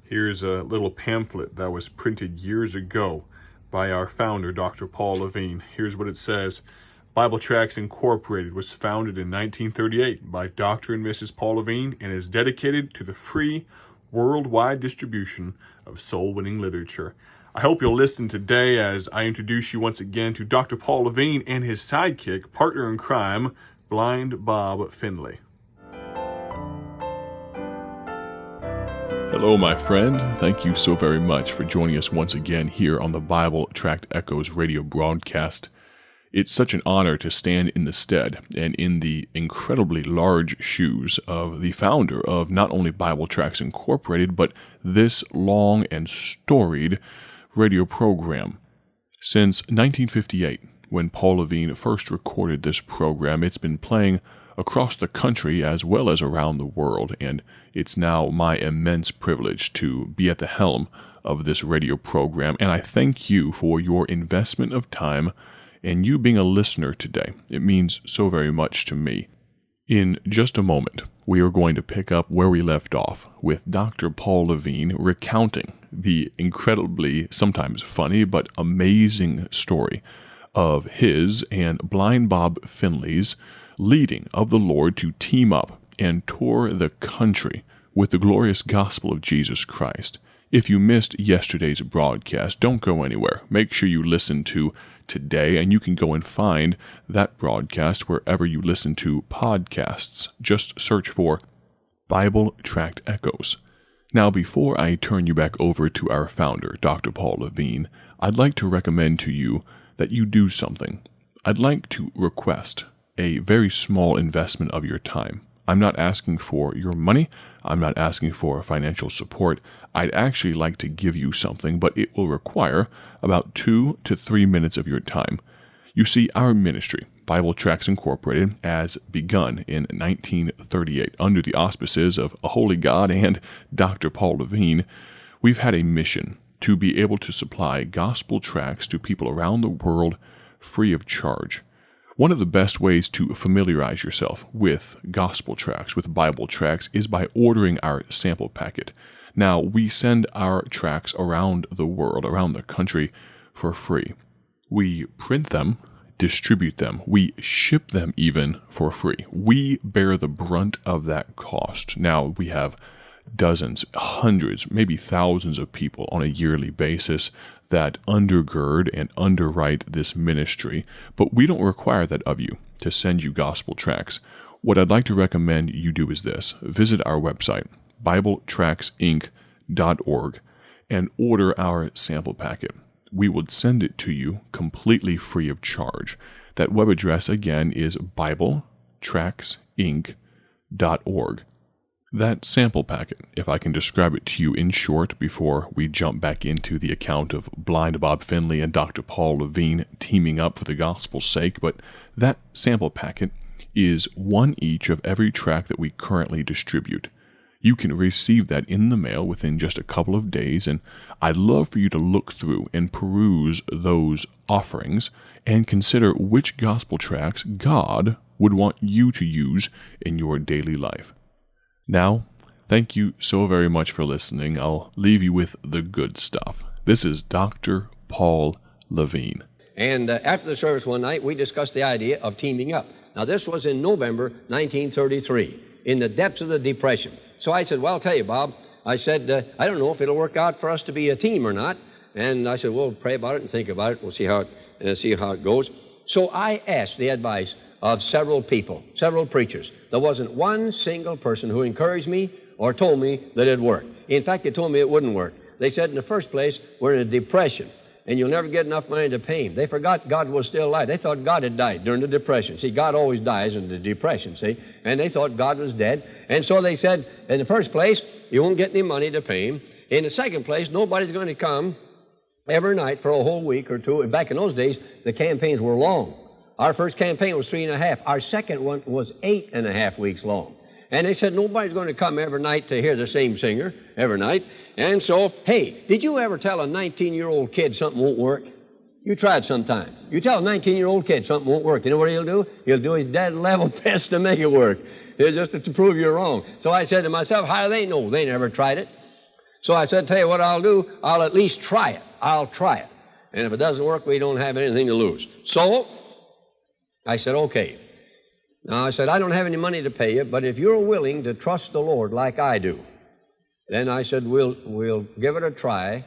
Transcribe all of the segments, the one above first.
Here's a little pamphlet that was printed years ago by our founder, Dr. Paul Levine. Here's what it says. Bible Tracts Incorporated was founded in 1938 by Dr. and Mrs. Paul Levine and is dedicated to the free worldwide distribution of soul-winning literature. I hope you'll listen today as I introduce you once again to Dr. Paul Levine and his sidekick, partner in crime, Blind Bob Findley. Hello, my friend. Thank you so very much for joining us once again here on the Bible Tract Echoes radio broadcast. It's such an honor to stand in the stead and in the incredibly large shoes of the founder of not only Bible Tracts Incorporated, but this long and storied radio program. Since 1958, when Paul Levine first recorded this program, it's been playing across the country as well as around the world, and it's now my immense privilege to be at the helm of this radio program, and I thank you for your investment of time and you being a listener today. It means so very much to me. In just a moment, we are going to pick up where we left off with Dr. Paul Levine recounting the incredibly, sometimes funny, but amazing story of his and Blind Bob Findley's leading of the Lord to team up and tour the country with the glorious gospel of Jesus Christ. If you missed yesterday's broadcast, don't go anywhere. Make sure you listen to today, and you can go and find that broadcast wherever you listen to podcasts. Just search for Bible Tract Echoes. Now, before I turn you back over to our founder, Dr. Paul Levine, I'd like to recommend to you that you do something. I'd like to request a very small investment of your time. I'm not asking for your money. I'm not asking for financial support. I'd actually like to give you something, but it will require about 2 to 3 minutes of your time. You see, our ministry, Bible Tracts Incorporated, has begun in 1938 under the auspices of a holy God and Dr. Paul Levine. We've had a mission to be able to supply gospel tracts to people around the world free of charge. One of the best ways to familiarize yourself with gospel tracts, with Bible tracts, is by ordering our sample packet. Now, we send our tracts around the world, around the country, for free. We print them, distribute them, we ship them even for free. We bear the brunt of that cost. Now, we have dozens, hundreds, maybe thousands of people on a yearly basis that undergird and underwrite this ministry, but we don't require that of you to send you gospel tracts. What I'd like to recommend you do is this. Visit our website, BibleTractsInc.org, and order our sample packet. We would send it to you completely free of charge. That web address, again, is BibleTractsInc.org. That sample packet, if I can describe it to you in short before we jump back into the account of Blind Bob Findley and Dr. Paul Levine teaming up for the gospel's sake, but that sample packet is one each of every tract that we currently distribute. You can receive that in the mail within just a couple of days, and I'd love for you to look through and peruse those offerings and consider which gospel tracts God would want you to use in your daily life. Now, thank you so very much for listening. I'll leave you with the good stuff. This is Dr. Paul Levine. And after the service one night, we discussed the idea of teaming up. Now, this was in November 1933, in the depths of the Depression. So I said, well, I'll tell you, Bob. I said, I don't know if it'll work out for us to be a team or not. And I said, we'll pray about it and think about it. We'll see how it goes. So I asked the advice of several people, several preachers. There wasn't one single person who encouraged me or told me that it'd work. In fact, they told me it wouldn't work. They said, in the first place, we're in a depression, and you'll never get enough money to pay him. They forgot God was still alive. They thought God had died during the Depression. See, God always dies in the Depression, see? And they thought God was dead. And so they said, in the first place, you won't get any money to pay him. In the second place, nobody's going to come every night for a whole week or two. Back in those days, the campaigns were long. Our first campaign was 3.5. Our second one was 8.5 weeks long. And they said nobody's going to come every night to hear the same singer every night. And so, hey, did you ever tell a 19-year-old kid something won't work? You try it sometime. You tell a 19-year-old kid something won't work. You know what he'll do? He'll do his dead level best to make it work. It's just to prove you're wrong. So I said to myself, how do they know? They never tried it. So I said, tell you what I'll do, I'll at least try it. I'll try it. And if it doesn't work, we don't have anything to lose. So I said, okay. Now I said, I don't have any money to pay you, but if you're willing to trust the Lord like I do, then I said, we'll give it a try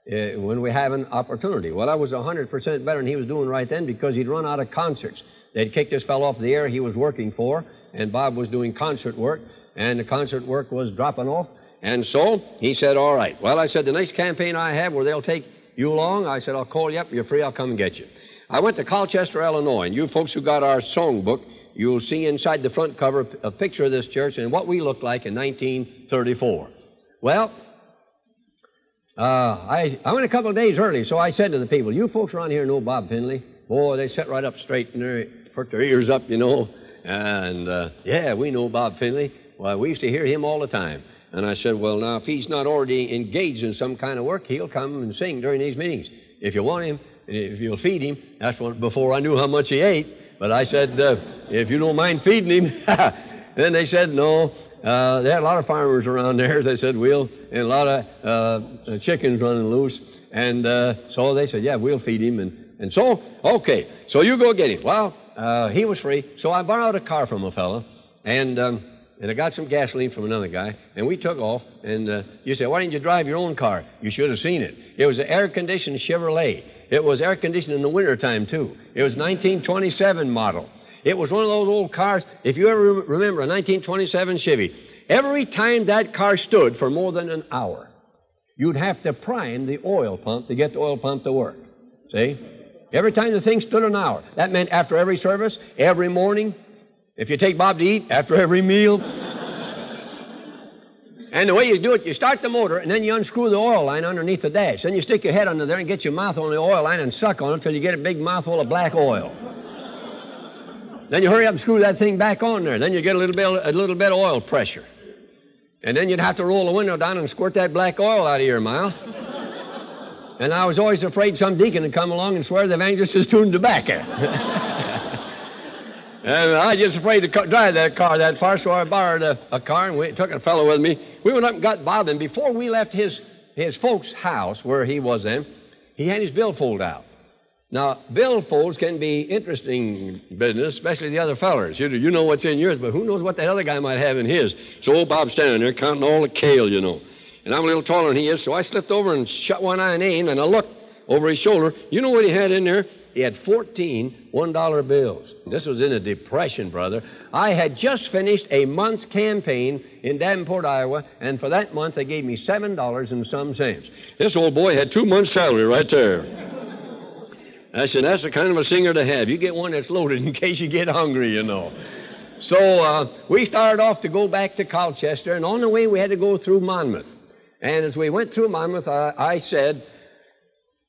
when we have an opportunity. Well, I was 100% better than he was doing right then because he'd run out of concerts. They'd kicked this fellow off the air he was working for, and Bob was doing concert work, and the concert work was dropping off. And so he said, all right. Well, I said, the next campaign I have where they'll take you along, I said, I'll call you up. You're free. I'll come and get you. I went to Colchester, Illinois, and you folks who got our songbook, you'll see inside the front cover a picture of this church and what we looked like in 1934. Well, I went a couple of days early, so I said to the people, you folks around here know Bob Findley? Boy, they sat right up straight and they put their ears up, you know. And, yeah, we know Bob Findley. Well, we used to hear him all the time. And I said, well, now, if he's not already engaged in some kind of work, he'll come and sing during these meetings. If you want him, if you'll feed him, that's what, before I knew how much he ate. But I said, if you don't mind feeding him. Then they said, no. There are a lot of farmers around there. They said, and a lot of chickens running loose. And so they said, yeah, we'll feed him. And so, okay, so you go get him. Well, he was free, so I borrowed a car from a fellow, and I got some gasoline from another guy, and we took off. And you say, why didn't you drive your own car? You should have seen it. It was an air-conditioned Chevrolet. It was air-conditioned in the wintertime, too. It was 1927 model. It was one of those old cars, if you ever remember a 1927 Chevy, every time that car stood for more than an hour, you'd have to prime the oil pump to get the oil pump to work. See? Every time the thing stood an hour. That meant after every service, every morning, if you take Bob to eat, after every meal. And the way you do it, you start the motor, and then you unscrew the oil line underneath the dash. Then you stick your head under there and get your mouth on the oil line and suck on it until you get a big mouthful of black oil. Then you hurry up and screw that thing back on there. Then you get a little bit of oil pressure. And then you'd have to roll the window down and squirt that black oil out of your mouth. And I was always afraid some deacon would come along and swear the evangelist is doing tobacco. And I was just afraid to drive that car that far, so I borrowed a car, and we took a fellow with me. We went up and got Bob, and before we left his folks' house, where he was then, he had his billfold out. Now, billfolds can be interesting business, especially the other fellers. You know what's in yours, but who knows what that other guy might have in his. So old Bob's standing there counting all the kale, you know. And I'm a little taller than he is, so I slipped over and shut one eye and aimed, and I looked over his shoulder. You know what he had in there? He had 14 $1 bills. This was in a depression, brother. I had just finished a month's campaign in Davenport, Iowa, and for that month they gave me $7 and some cents. This old boy had 2 months' salary right there. I said, that's the kind of a singer to have. You get one that's loaded in case you get hungry, you know. So we started off to go back to Colchester, and on the way we had to go through Monmouth. And as we went through Monmouth, I said,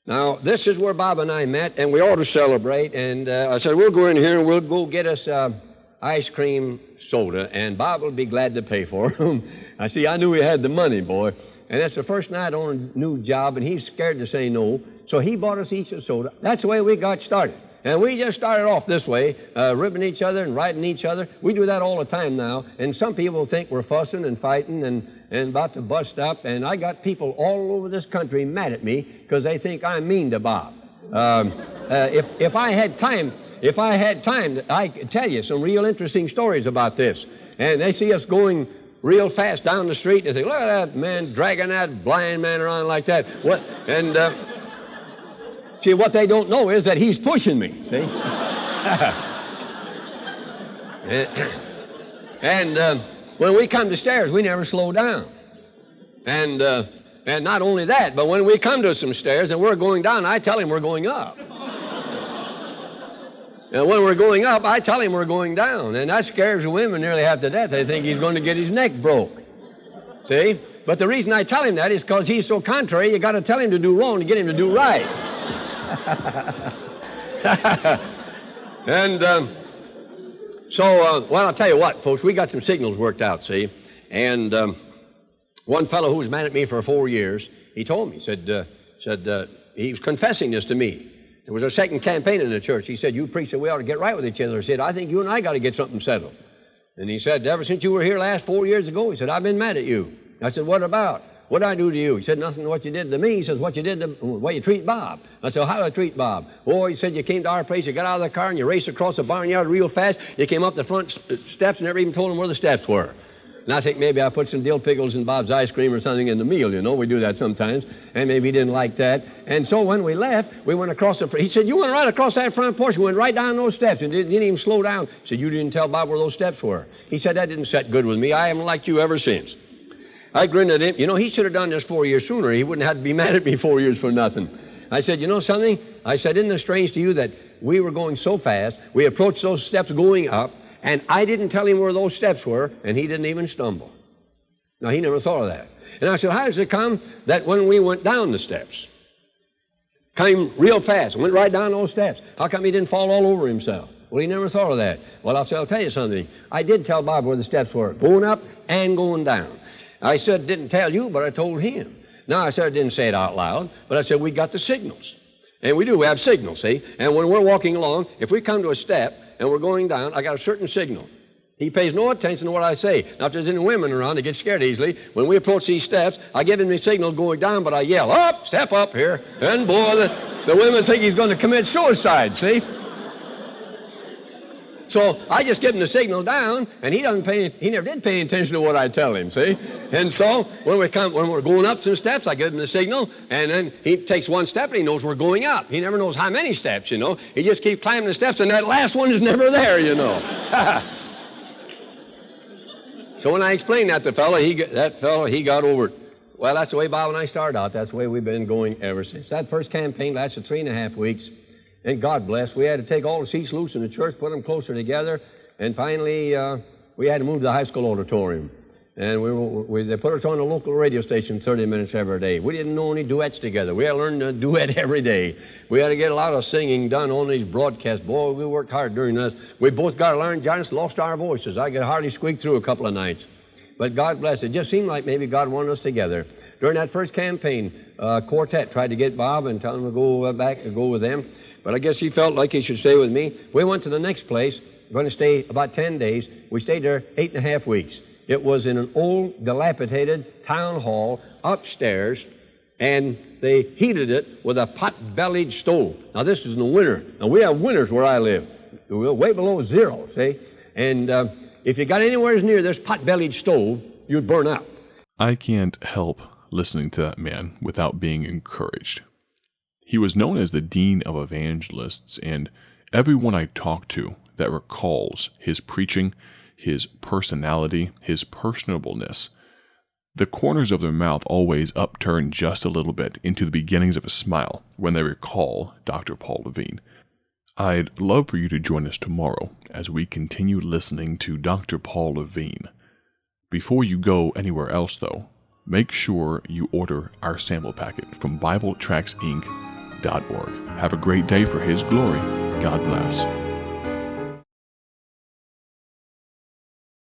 now, this is where Bob and I met, and we ought to celebrate. And I said, we'll go in here and we'll go get us ice cream soda, and Bob will be glad to pay for them. I knew he had the money, boy. And that's the first night on a new job, and he's scared to say no. So he bought us each a soda. That's the way we got started. And we just started off this way, ribbing each other and writing each other. We do that all the time now. And some people think we're fussing and fighting and about to bust up. And I got people all over this country mad at me because they think I'm mean to Bob. If I had time, I could tell you some real interesting stories about this. And they see us going real fast down the street, and they say, look at that man dragging that blind man around like that. What? And see, what they don't know is that he's pushing me, see? And when we come to stairs, we never slow down. And not only that, but when we come to some stairs and we're going down, I tell him we're going up. And when we're going up, I tell him we're going down. And that scares the women nearly half to death. They think he's going to get his neck broke. See? But the reason I tell him that is because he's so contrary, you got to tell him to do wrong to get him to do right. And well, I'll tell you what, folks, we got some signals worked out, see? And one fellow who was mad at me for 4 years, he told me, said he was confessing this to me. It was our second campaign in the church. He said, you preach that we ought to get right with each other. I said, I think you and I got to get something settled. And he said, ever since you were here last 4 years ago, he said, I've been mad at you. I said, what about? What did I do to you? He said, nothing to what you did to me. He says, what you did to, the way you treat Bob. I said, how did I treat Bob? Oh, he said, you came to our place, you got out of the car, and you raced across the barnyard real fast. You came up the front steps and never even told him where the steps were. And I think maybe I put some dill pickles in Bob's ice cream or something in the meal, you know. We do that sometimes. And maybe he didn't like that. And so when we left, we went across the... He said, you went right across that front porch. We went right down those steps and didn't even slow down. He said, you didn't tell Bob where those steps were. He said, that didn't set good with me. I haven't liked you ever since. I grinned at him. You know, he should have done this 4 years sooner. He wouldn't have to be mad at me 4 years for nothing. I said, you know something? I said, isn't it strange to you that we were going so fast, we approached those steps going up, and I didn't tell him where those steps were, and he didn't even stumble. Now, he never thought of that. And I said, how does it come that when we went down the steps, came real fast, went right down those steps, how come he didn't fall all over himself? Well, he never thought of that. Well, I'll tell you something. I did tell Bob where the steps were, going up and going down. I said, didn't tell you, but I told him. Now, I said I didn't say it out loud, but I said we got the signals. And we do. We have signals, see? And when we're walking along, if we come to a step and we're going down, I got a certain signal. He pays no attention to what I say. Now, if there's any women around, they get scared easily. When we approach these steps, I give him the signal going down, but I yell, up, step up here. And, boy, the women think he's going to commit suicide, see? So I just give him the signal down, and he never did pay attention to what I tell him, see? And so when we're going up some steps, I give him the signal, and then he takes one step and he knows we're going up. He never knows how many steps, you know. He just keeps climbing the steps, and that last one is never there, you know. So when I explained that to that fellow, he got over it. Well, that's the way Bob and I started out. That's the way we've been going ever since. That first campaign lasted 3.5 weeks. And God bless, we had to take all the seats loose in the church, put them closer together, and finally we had to move to the high school auditorium. And they put us on a local radio station 30 minutes every day. We didn't know any duets together. We had to learn to duet every day. We had to get a lot of singing done on these broadcasts. Boy, we worked hard during this. We both got to learn, just lost our voices. I could hardly squeak through a couple of nights. But God bless, it just seemed like maybe God wanted us together. During that first campaign, quartet tried to get Bob and tell him to go back and go with them. But I guess he felt like he should stay with me. We went to the next place. We're going to stay about 10 days. We stayed there 8.5 weeks. It was in an old, dilapidated town hall upstairs, and they heated it with a pot-bellied stove. Now, this is in the winter. Now, we have winters where I live. We're way below zero, see? And if you got anywhere near this pot-bellied stove, you'd burn up. I can't help listening to that man without being encouraged. He was known as the Dean of Evangelists, and everyone I talk to that recalls his preaching, his personality, his personableness, the corners of their mouth always upturn just a little bit into the beginnings of a smile when they recall Dr. Paul Levine. I'd love for you to join us tomorrow as we continue listening to Dr. Paul Levine. Before you go anywhere else, though, make sure you order our sample packet from BibleTractsInc.org. Have a great day for His glory. God bless.